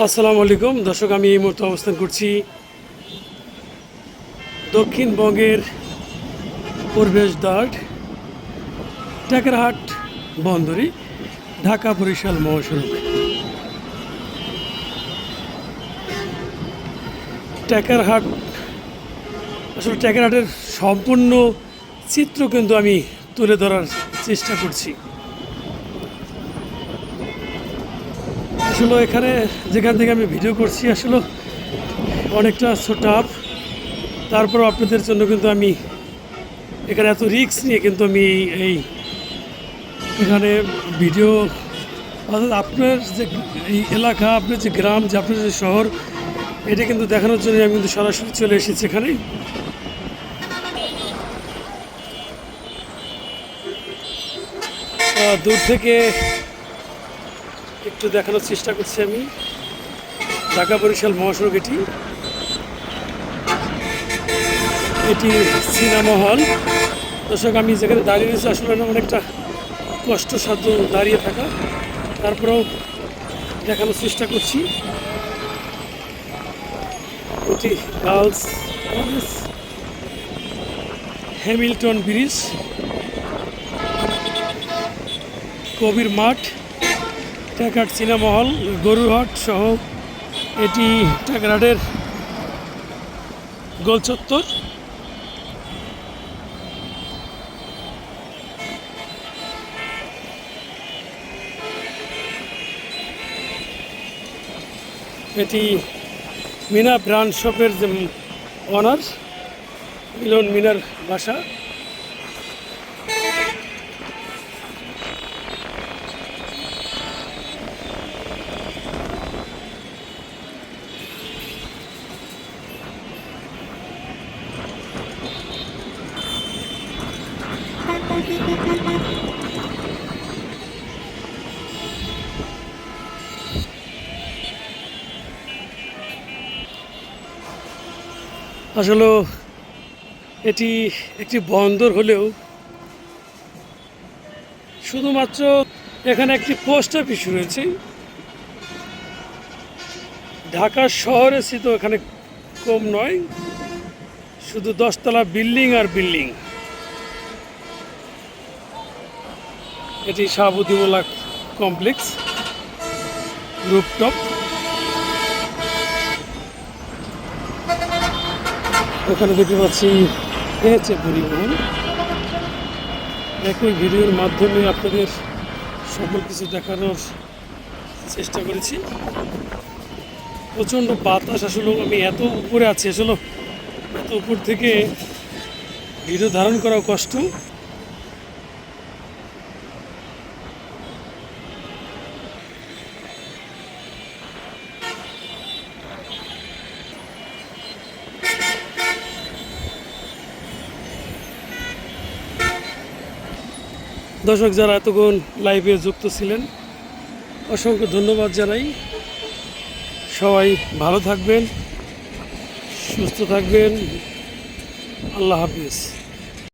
আসসালামু আলাইকুম দর্শক, আমি এই মুহূর্তে অবস্থান করছি দক্ষিণবঙ্গের প্রবেশদ্বার টেকেরহাট বন্দরে ঢাকা বরিশাল মহাসড়ক। টেকেরহাট আসলে টেকেরহাটের সম্পূর্ণ চিত্র কিন্তু আমি তুলে ধরার চেষ্টা করছি। আসলে এখানে যেখান থেকে আমি ভিডিও করছি আসলে অনেকটা টাফ, তারপর আপনাদের জন্য কিন্তু আমি এখানে এত রিস্ক নিয়ে কিন্তু আমি এই এখানে ভিডিও অর্থাৎ আপনার যে এই এলাকা, আপনার যে গ্রাম, যে আপনার যে শহর, এটা কিন্তু দেখানোর জন্য আমি কিন্তু সরাসরি চলে এসেছি এখানে। দূর থেকে একটু দেখানোর চেষ্টা করছি আমি ঢাকা বরিশাল মহাসড়ক। এটি সিনেমা হল। দর্শক, আমি যেখানে দাঁড়িয়ে রয়েছি আসলে অনেকটা কষ্টসাধ্য দাঁড়িয়ে থাকা, তারপরেও দেখানোর চেষ্টা করছি। এটি গার্লস কলেজ, হ্যামিল্টন ব্রিজ, কবির মাঠ, টেকেরহাট সিনেমা হল, গরুরহাট সহ এটি টেকেরহাটের গোল চত্বর। এটি মিনা ব্রান্ড শপের যে অনার মিলন মিনার বাসা। আসলে এটি একটি বন্দর হলেও শুধুমাত্র এখানে একটি পোস্ট অফিস রয়েছে। ঢাকা শহরে তো এখানে কম নয়, শুধু 10 তলা বিল্ডিং আর বিল্ডিং। এটি শাহাবুদ্দিমোল্লা কমপ্লেক্স রুফটপ। ওখানে দেখতে পাচ্ছি পেয়েছে পরিবহন। একই ভিডিওর মাধ্যমে আপনাদের সকল কিছু দেখানোর চেষ্টা করেছি। প্রচণ্ড বাতাস, আসলে আমি এত উপরে আছি, আসলে এত উপর থেকে ভিডিও ধারণ করাও কষ্ট। দর্শক, যারা এতক্ষণ লাইভে যুক্ত ছিলেন অসংখ্য ধন্যবাদ জানাই। সবাই ভালো থাকবেন, সুস্থ থাকবেন। আল্লাহ হাফিজ।